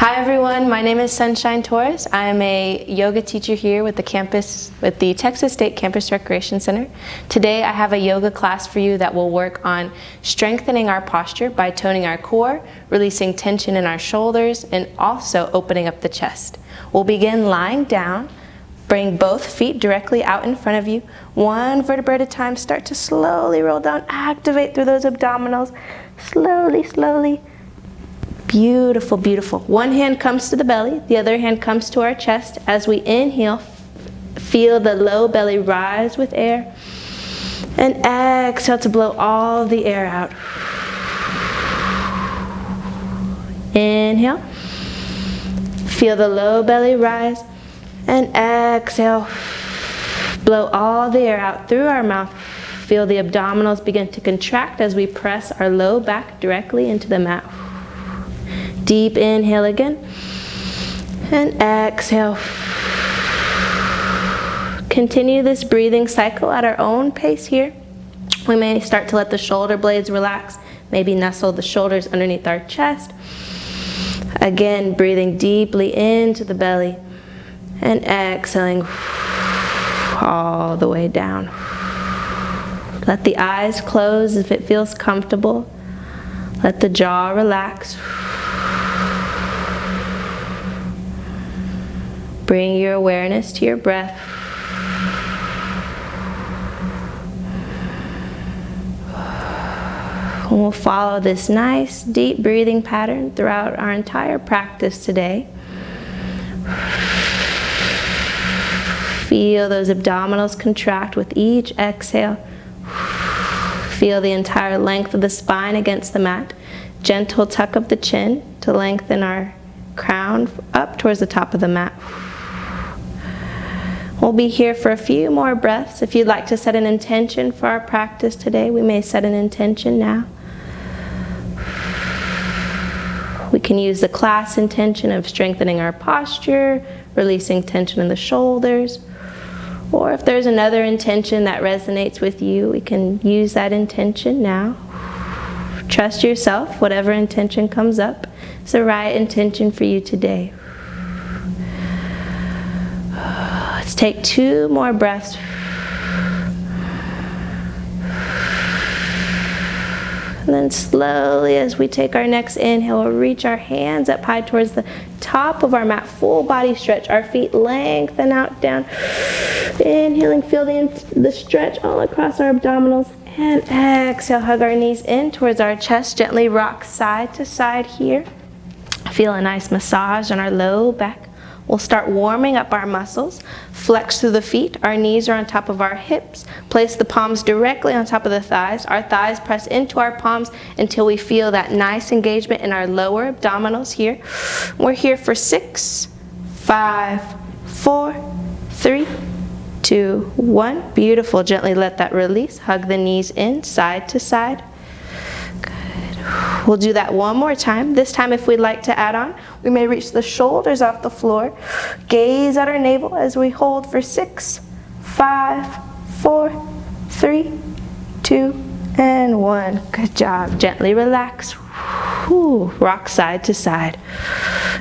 Hi everyone, my name is Sunshine Torres. I am a yoga teacher here with the Texas State Campus Recreation Center. Today I have a yoga class for you that will work on strengthening our posture by toning our core, releasing tension in our shoulders, and also opening up the chest. We'll begin lying down. Bring both feet directly out in front of you. One vertebra at a time. Start to slowly roll down. Activate through those abdominals. Slowly, slowly. Beautiful, beautiful. One hand comes to the belly, the other hand comes to our chest. As we inhale, feel the low belly rise with air. And exhale to blow all the air out. Inhale. Feel the low belly rise. And exhale. Blow all the air out through our mouth. Feel the abdominals begin to contract as we press our low back directly into the mat. Deep inhale again, and exhale. Continue this breathing cycle at our own pace here. We may start to let the shoulder blades relax, maybe nestle the shoulders underneath our chest. Again, breathing deeply into the belly, and exhaling all the way down. Let the eyes close if it feels comfortable. Let the jaw relax. Bring your awareness to your breath. And we'll follow this nice, deep breathing pattern throughout our entire practice today. Feel those abdominals contract with each exhale. Feel the entire length of the spine against the mat. Gentle tuck of the chin to lengthen our crown up towards the top of the mat. We'll be here for a few more breaths. If you'd like to set an intention for our practice today, we may set an intention now. We can use the class intention of strengthening our posture, releasing tension in the shoulders. Or if there's another intention that resonates with you, we can use that intention now. Trust yourself, whatever intention comes up is the right intention for you today. Let's take 2 more breaths. And then slowly, as we take our next inhale, we'll reach our hands up high towards the top of our mat. Full body stretch. Our feet lengthen out, down. Inhaling, feel the stretch all across our abdominals. And exhale, hug our knees in towards our chest. Gently rock side to side here. Feel a nice massage on our low back. We'll start warming up our muscles. Flex through the feet. Our knees are on top of our hips. Place the palms directly on top of the thighs. Our thighs press into our palms until we feel that nice engagement in our lower abdominals here. We're here for 6, 5, 4, 3, 2, 1. Beautiful. Gently let that release. Hug the knees in, side to side. We'll do that one more time. This time, if we'd like to add on, we may reach the shoulders off the floor. Gaze at our navel as we hold for 6, 5, 4, 3, 2, and 1. Good job. Gently relax. Rock side to side.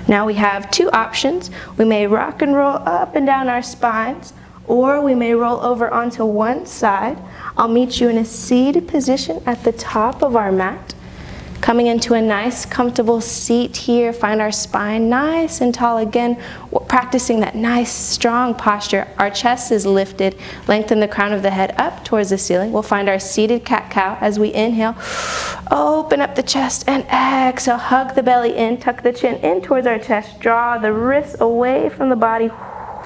Now we have 2 options. We may rock and roll up and down our spines, or we may roll over onto one side. I'll meet you in a seated position at the top of our mat. Coming into a nice, comfortable seat here. Find our spine nice and tall again. We're practicing that nice, strong posture. Our chest is lifted. Lengthen the crown of the head up towards the ceiling. We'll find our seated cat-cow as we inhale. Open up the chest and exhale. Hug the belly in. Tuck the chin in towards our chest. Draw the wrists away from the body.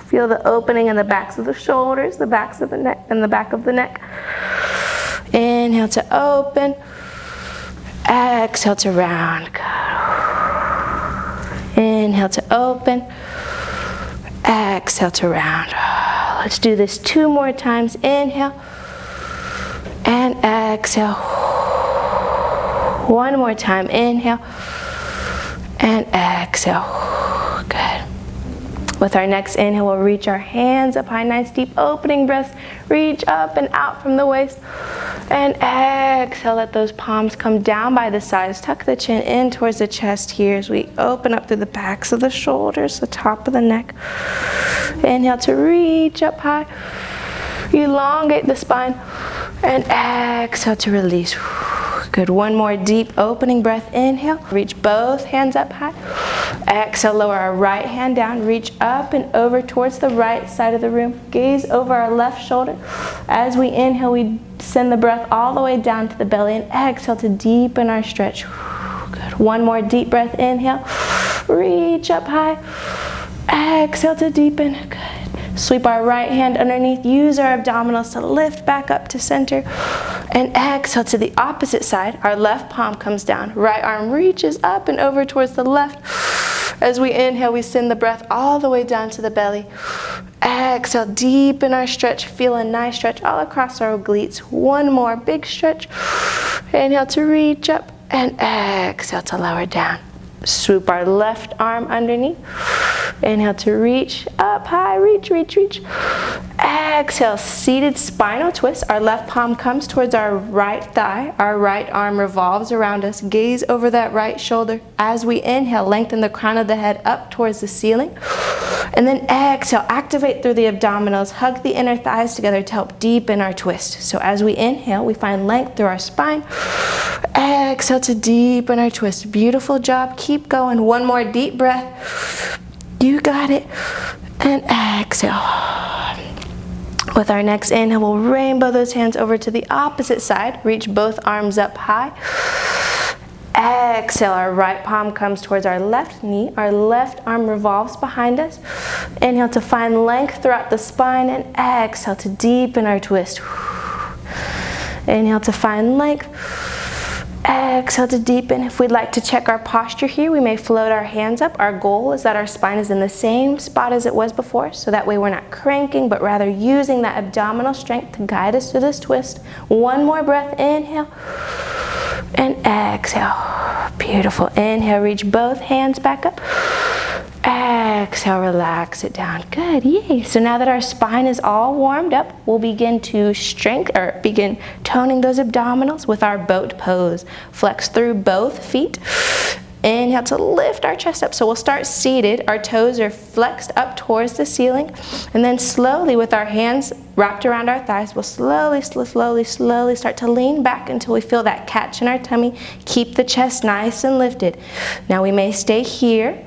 Feel the opening in the backs of the shoulders, the backs of the neck, and the back of the neck. Inhale to open. Exhale to round. Inhale to open. Exhale to round. Let's do this 2 more times. Inhale and exhale. 1 more time. Inhale and exhale. Good. With our next inhale, we'll reach our hands up high. Nice deep opening breaths. Reach up and out from the waist. And exhale, let those palms come down by the sides. Tuck the chin in towards the chest here as we open up through the backs of the shoulders, the top of the neck. Inhale to reach up high. Elongate the spine. And exhale to release. Good. One more deep opening breath. Inhale. Reach both hands up high. Exhale, lower our right hand down. Reach up and over towards the right side of the room. Gaze over our left shoulder. As we inhale, we send the breath all the way down to the belly. And exhale to deepen our stretch. Good. One more deep breath. Inhale. Reach up high. Exhale to deepen. Good. Sweep our right hand underneath. Use our abdominals to lift back up to center. And exhale to the opposite side. Our left palm comes down. Right arm reaches up and over towards the left. As we inhale, we send the breath all the way down to the belly. Exhale, deepen our stretch. Feel a nice stretch all across our obliques. One more big stretch. Inhale to reach up and exhale to lower down. Swoop our left arm underneath. Inhale to reach up high, reach, reach, reach. Exhale, seated spinal twist. Our left palm comes towards our right thigh. Our right arm revolves around us. Gaze over that right shoulder. As we inhale, lengthen the crown of the head up towards the ceiling. And then exhale, activate through the abdominals. Hug the inner thighs together to help deepen our twist. So as we inhale, we find length through our spine. Exhale to deepen our twist. Beautiful job. Keep going. One more deep breath. You got it. And exhale. With our next inhale, we'll rainbow those hands over to the opposite side. Reach both arms up high. Exhale, our right palm comes towards our left knee. Our left arm revolves behind us. Inhale to find length throughout the spine, and exhale to deepen our twist. Inhale to find length. Exhale to deepen. If we'd like to check our posture here, we may float our hands up. Our goal is that our spine is in the same spot as it was before, so that way we're not cranking, but rather using that abdominal strength to guide us through this twist. One more breath. Inhale. And exhale. Beautiful. Inhale, reach both hands back up. Exhale, relax it down. Good, yay. So now that our spine is all warmed up, we'll begin to begin toning those abdominals with our boat pose. Flex through both feet. Inhale to lift our chest up. So we'll start seated. Our toes are flexed up towards the ceiling. And then slowly, with our hands wrapped around our thighs, we'll slowly start to lean back until we feel that catch in our tummy. Keep the chest nice and lifted. Now we may stay here.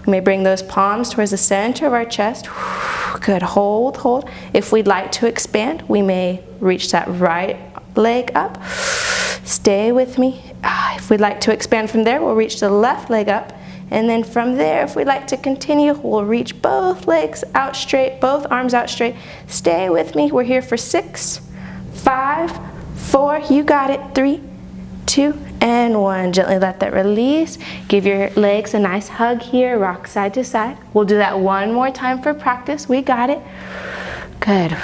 We may bring those palms towards the center of our chest. Good, hold, hold. If we'd like to expand, we may reach that right leg up. Stay with me. If we'd like to expand from there, we'll reach the left leg up. And then from there, if we'd like to continue, we'll reach both legs out straight, both arms out straight. Stay with me. We're here for 6, 5, 4. You got it. 3, 2, and 1. Gently let that release. Give your legs a nice hug here. Rock side to side. We'll do that one more time for practice. We got it. Good.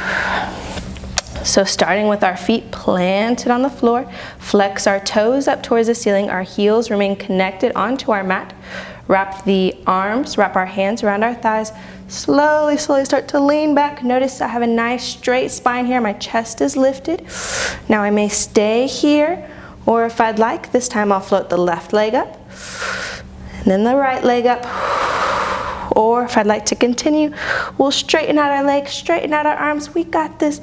So starting with our feet planted on the floor, flex our toes up towards the ceiling. Our heels remain connected onto our mat. Wrap our hands around our thighs. Slowly start to lean back. Notice I have a nice straight spine here. My chest is lifted. Now I may stay here, or if I'd like, this time I'll float the left leg up, and then the right leg up. Or if I'd like to continue, we'll straighten out our legs, straighten out our arms. We got this.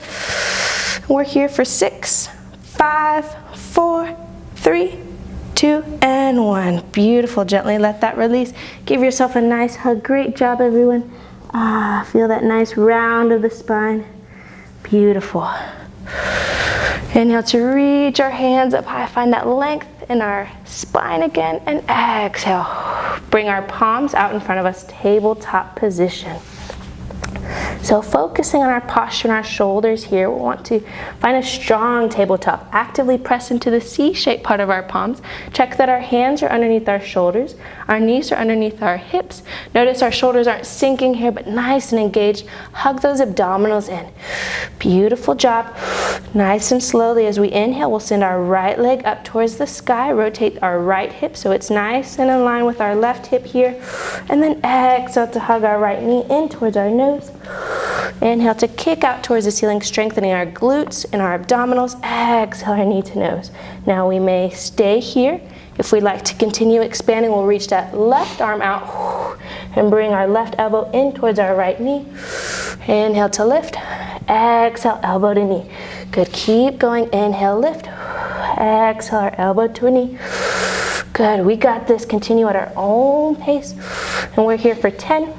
We're here for 6, 5, 4, 3, 2, and 1. Beautiful. Gently let that release. Give yourself a nice hug. Great job, everyone. Feel that nice round of the spine. Beautiful. Inhale to reach our hands up high. Find that length in our spine again. And exhale. Bring our palms out in front of us. Tabletop position. So focusing on our posture and our shoulders here, we want to find a strong tabletop. Actively press into the C-shaped part of our palms. Check that our hands are underneath our shoulders. Our knees are underneath our hips. Notice our shoulders aren't sinking here, but nice and engaged. Hug those abdominals in. Beautiful job. Nice and slowly as we inhale, we'll send our right leg up towards the sky. Rotate our right hip so it's nice and in line with our left hip here. And then exhale to hug our right knee in towards our nose. Inhale to kick out towards the ceiling, strengthening our glutes and our abdominals. Exhale our knee to nose. Now we may stay here. If we'd like to continue expanding, we'll reach that left arm out and bring our left elbow in towards our right knee. Inhale to lift. Exhale, elbow to knee. Good, keep going. Inhale, lift. Exhale, our elbow to a knee. Good, we got this. Continue at our own pace. And we're here for 10,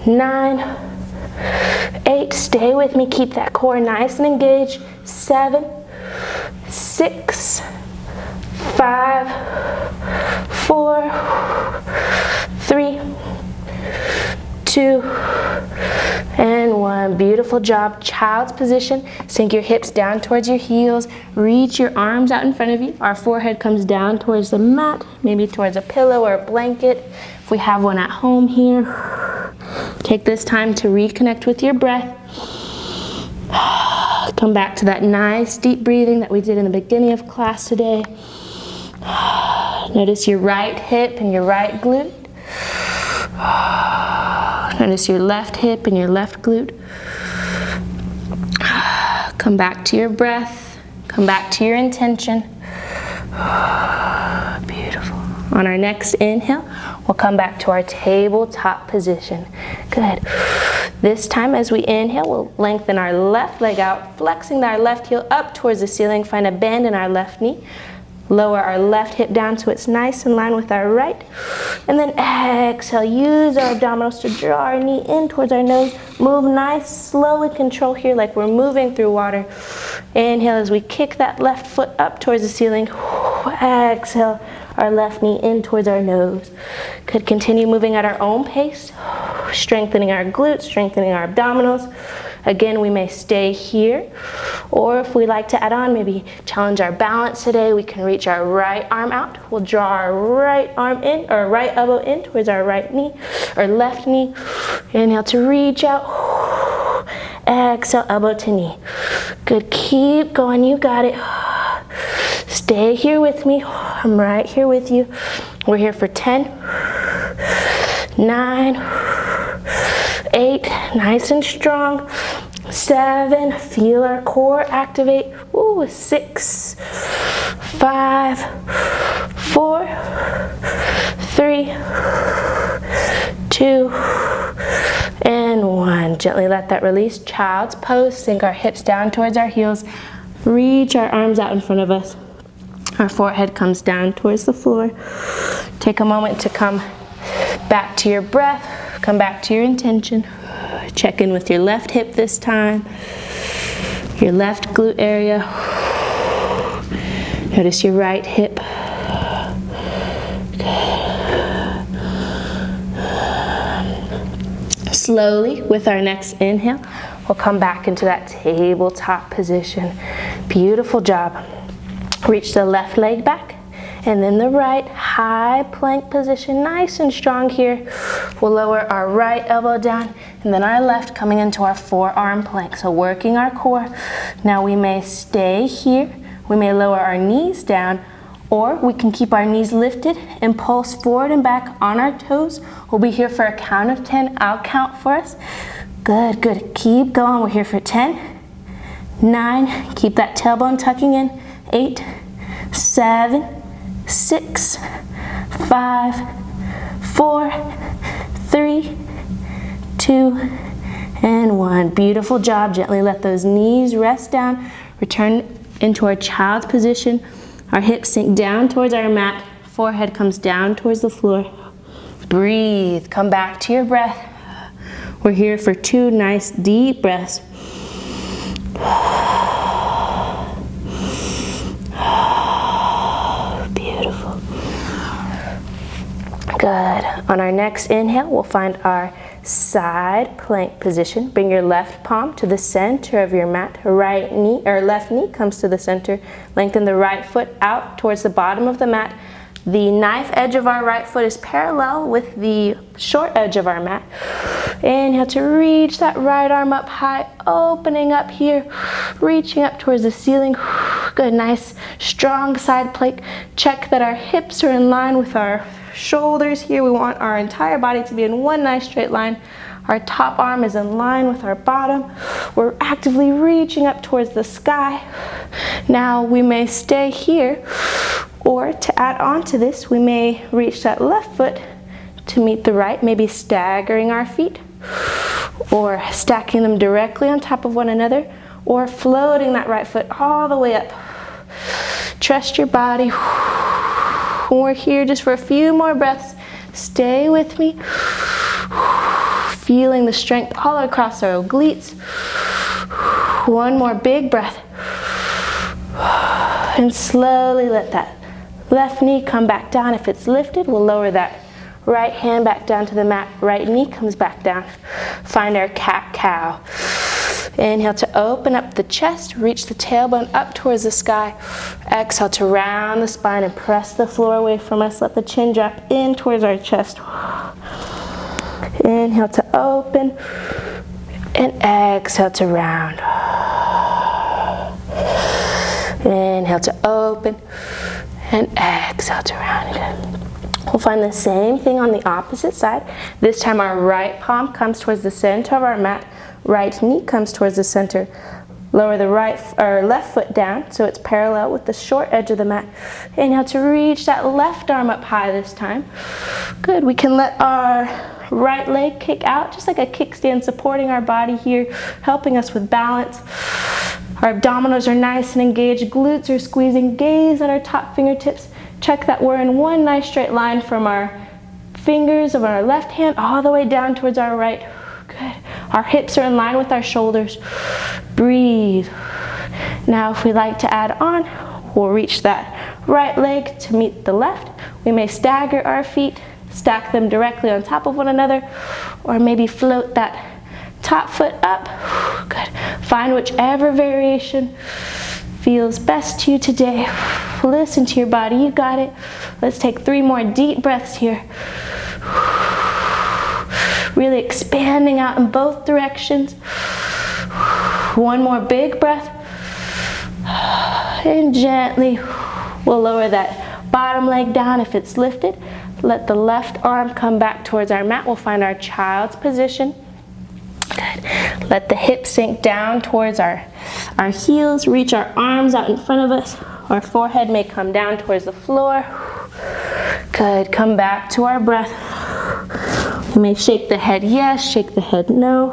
9, 8. Stay with me. Keep that core nice and engaged. 7, 6, 5, 4, 3, 2, and 1. Beautiful job. Child's position. Sink your hips down towards your heels. Reach your arms out in front of you. Our forehead comes down towards the mat, maybe towards a pillow or a blanket. If we have one at home here, take this time to reconnect with your breath. Come back to that nice deep breathing that we did in the beginning of class today. Notice your right hip and your right glute. Notice your left hip and your left glute. Come back to your breath. Come back to your intention. Beautiful. On our next inhale, we'll come back to our tabletop position. Good. This time as we inhale, we'll lengthen our left leg out, flexing our left heel up towards the ceiling. Find a bend in our left knee. Lower our left hip down so it's nice in line with our right. And then exhale, use our abdominals to draw our knee in towards our nose. Move nice, slow and control here like we're moving through water. Inhale as we kick that left foot up towards the ceiling. Exhale, our left knee in towards our nose. Could continue moving at our own pace, strengthening our glutes, strengthening our abdominals. Again, we may stay here, or if we like to add on, maybe challenge our balance today, we can reach our right arm out. We'll draw our right arm in, or right elbow in towards our right knee, or left knee. Inhale to reach out. Exhale, elbow to knee. Good, keep going, you got it. Stay here with me. I'm right here with you. We're here for 10, 9, 8, nice and strong. 7, feel our core activate. 6, 5, 4, 3, 2, and 1. Gently let that release. Child's pose. Sink our hips down towards our heels. Reach our arms out in front of us. Our forehead comes down towards the floor. Take a moment to come back to your breath. Come back to your intention. Check in with your left hip this time. Your left glute area. Notice your right hip. Slowly, with our next inhale, we'll come back into that tabletop position. Beautiful job. Reach the left leg back. And then the right, high plank position, nice and strong here. We'll lower our right elbow down, and then our left coming into our forearm plank. So working our core. Now we may stay here. We may lower our knees down, or we can keep our knees lifted and pulse forward and back on our toes. We'll be here for a count of 10. I'll count for us. Good, good. Keep going. We're here for 10, 9. Keep that tailbone tucking in. 8, 7, 6, 5, 4, 3, 2, and 1. Beautiful job. Gently let those knees rest down. Return into our child's position. Our hips sink down towards our mat. Forehead comes down towards the floor. Breathe. Come back to your breath. We're here for 2 nice deep breaths. Beautiful. Good. On our next inhale, we'll find our side plank position. Bring your left palm to the center of your mat. Right knee or left knee comes to the center. Lengthen the right foot out towards the bottom of the mat. The knife edge of our right foot is parallel with the short edge of our mat. Inhale to reach that right arm up high, opening up here, reaching up towards the ceiling. Good, nice, strong side plank. Check that our hips are in line with our shoulders here. We want our entire body to be in one nice straight line. Our top arm is in line with our bottom. We're actively reaching up towards the sky. Now we may stay here, or to add on to this, we may reach that left foot to meet the right, maybe staggering our feet, or stacking them directly on top of one another, or floating that right foot all the way up. Trust your body. We're here just for a few more breaths. Stay with me. Feeling the strength all across our obliques. One more big breath. And slowly let that left knee come back down. If it's lifted, we'll lower that right hand back down to the mat. Right knee comes back down. Find our cat-cow. Inhale to open up the chest, reach the tailbone up towards the sky. Exhale to round the spine and press the floor away from us. Let the chin drop in towards our chest. Inhale to open and exhale to round. Inhale to open and exhale to round again. We'll find the same thing on the opposite side. This time our right palm comes towards the center of our mat. Right knee comes towards the center. Lower the left foot down so it's parallel with the short edge of the mat. Inhale to reach that left arm up high this time. Good. We can let our right leg kick out, just like a kickstand, supporting our body here, helping us with balance. Our abdominals are nice and engaged. Glutes are squeezing. Gaze at our top fingertips. Check that we're in one nice straight line from our fingers of our left hand all the way down towards our right. Good. Our hips are in line with our shoulders. Breathe. Now if we'd like to add on, we'll reach that right leg to meet the left. We may stagger our feet, stack them directly on top of one another, or maybe float that top foot up. Good. Find whichever variation feels best to you today. Listen to your body, you got it. Let's take 3 more deep breaths here. Really expanding out in both directions. One more big breath. And gently we'll lower that bottom leg down if it's lifted. Let the left arm come back towards our mat. We'll find our child's position. Good. Let the hips sink down towards our heels. Reach our arms out in front of us. Our forehead may come down towards the floor. Good. Come back to our breath. We may shake the head yes, shake the head no.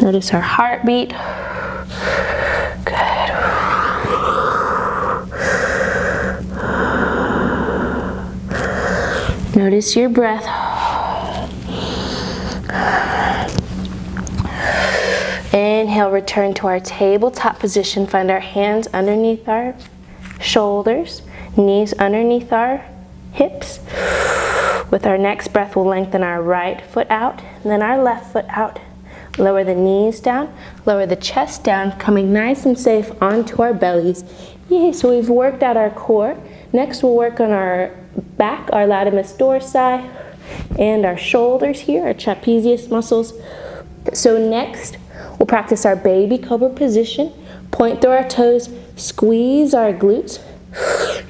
Notice our heartbeat. Good. Notice your breath. Inhale, return to our tabletop position. Find our hands underneath our shoulders, knees underneath our hips. With our next breath, we'll lengthen our right foot out, and then our left foot out. Lower the knees down, lower the chest down, coming nice and safe onto our bellies. Yay, so we've worked out our core. Next, we'll work on our back, our latissimus dorsi, and our shoulders here, our trapezius muscles. So next, we'll practice our baby cobra position. Point through our toes, squeeze our glutes.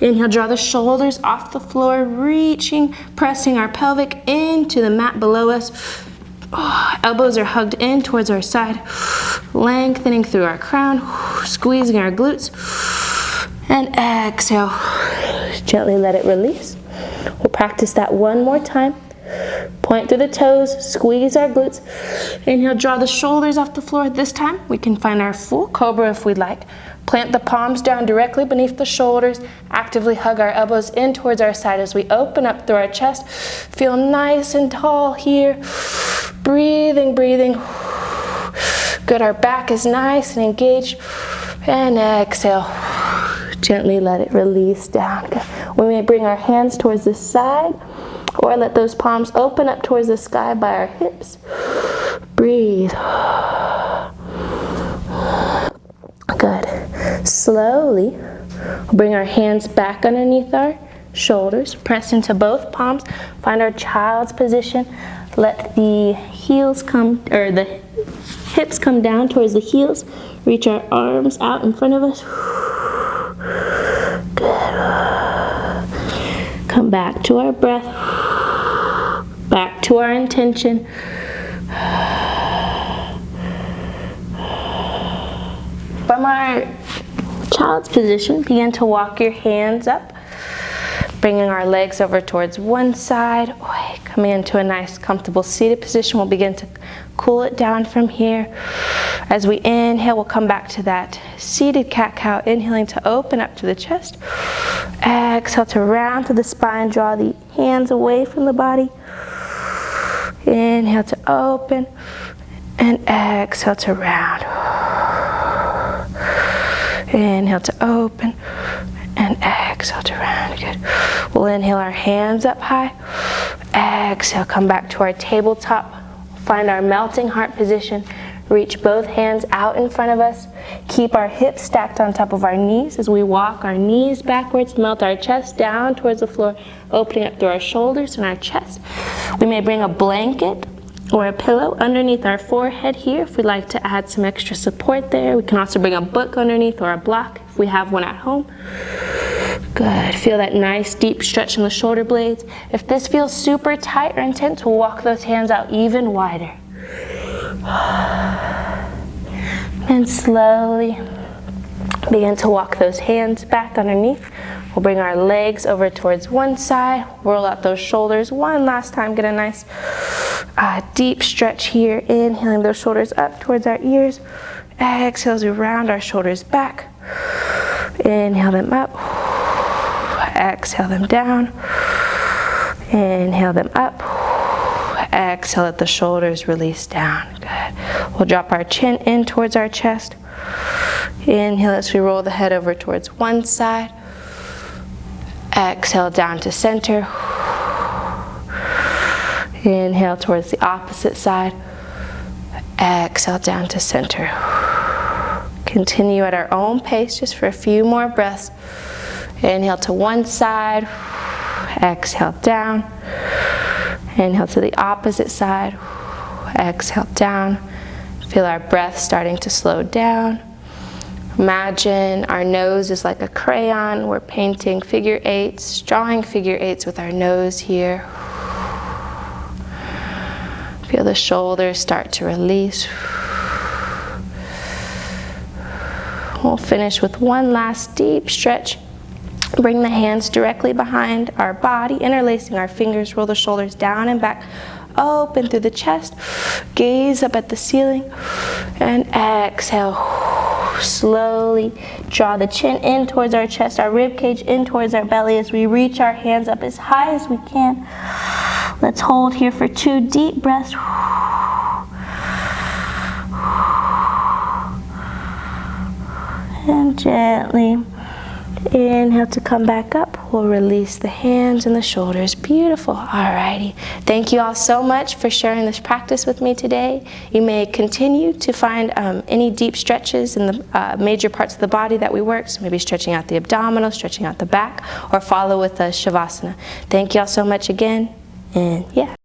Inhale, draw the shoulders off the floor, reaching, pressing our pelvic into the mat below us. Elbows are hugged in towards our side, lengthening through our crown, squeezing our glutes. And exhale, gently let it release. We'll practice that one more time. Point through the toes, squeeze our glutes. Inhale, draw the shoulders off the floor. This time, we can find our full cobra if we'd like. Plant the palms down directly beneath the shoulders. Actively hug our elbows in towards our side as we open up through our chest. Feel nice and tall here. Breathing, breathing. Good, our back is nice and engaged. And exhale. Gently let it release down. Good. We may bring our hands towards the side, or let those palms open up towards the sky by our hips. Breathe. Good. Slowly, we'll bring our hands back underneath our shoulders. Press into both palms. Find our child's position. Let the heels come, or the hips come down towards the heels. Reach our arms out in front of us. Good. Come back to our breath, back to our intention. From our child's position, begin to walk your hands up, bringing our legs over towards one side. Coming into a nice comfortable seated position, we'll begin to cool it down from here. As we inhale, we'll come back to that seated cat-cow, inhaling to open up to the chest. Exhale to round to the spine, draw the hands away from the body. Inhale to open, and exhale to round. Inhale to open, and exhale to round. Good. We'll inhale our hands up high. Exhale, come back to our tabletop. Find our melting heart position. Reach both hands out in front of us. Keep our hips stacked on top of our knees as we walk our knees backwards. Melt our chest down towards the floor, opening up through our shoulders and our chest. We may bring a blanket or a pillow underneath our forehead here if we'd like to add some extra support there. We can also bring a book underneath or a block if we have one at home. Good. Feel that nice deep stretch in the shoulder blades. If this feels super tight or intense, we'll walk those hands out even wider. And slowly begin to walk those hands back underneath. We'll bring our legs over towards one side, roll out those shoulders one last time. Get a nice deep stretch here. Inhaling those shoulders up towards our ears. Exhale as we round our shoulders back. Inhale them up. Exhale them down. Inhale them up. Exhale, let the shoulders release down. Good. We'll drop our chin in towards our chest. Inhale as we roll the head over towards one side. Exhale down to center. Inhale towards the opposite side. Exhale down to center. Continue at our own pace just for a few more breaths. Inhale to one side. Exhale down. Inhale to the opposite side. Exhale down. Feel our breath starting to slow down. Imagine our nose is like a crayon. We're painting figure eights, drawing figure eights with our nose here. Feel the shoulders start to release. We'll finish with one last deep stretch. Bring the hands directly behind our body, interlacing our fingers, roll the shoulders down and back, open through the chest, gaze up at the ceiling, and exhale. Slowly draw the chin in towards our chest, our rib cage in towards our belly as we reach our hands up as high as we can. Let's hold here for 2 deep breaths. And gently inhale to come back up. We'll release the hands and the shoulders. Beautiful. Alrighty. Thank you all so much for sharing this practice with me today. You may continue to find any deep stretches in the major parts of the body that we work. So maybe stretching out the abdominal, stretching out the back, or follow with the Shavasana. Thank you all so much again. And yeah.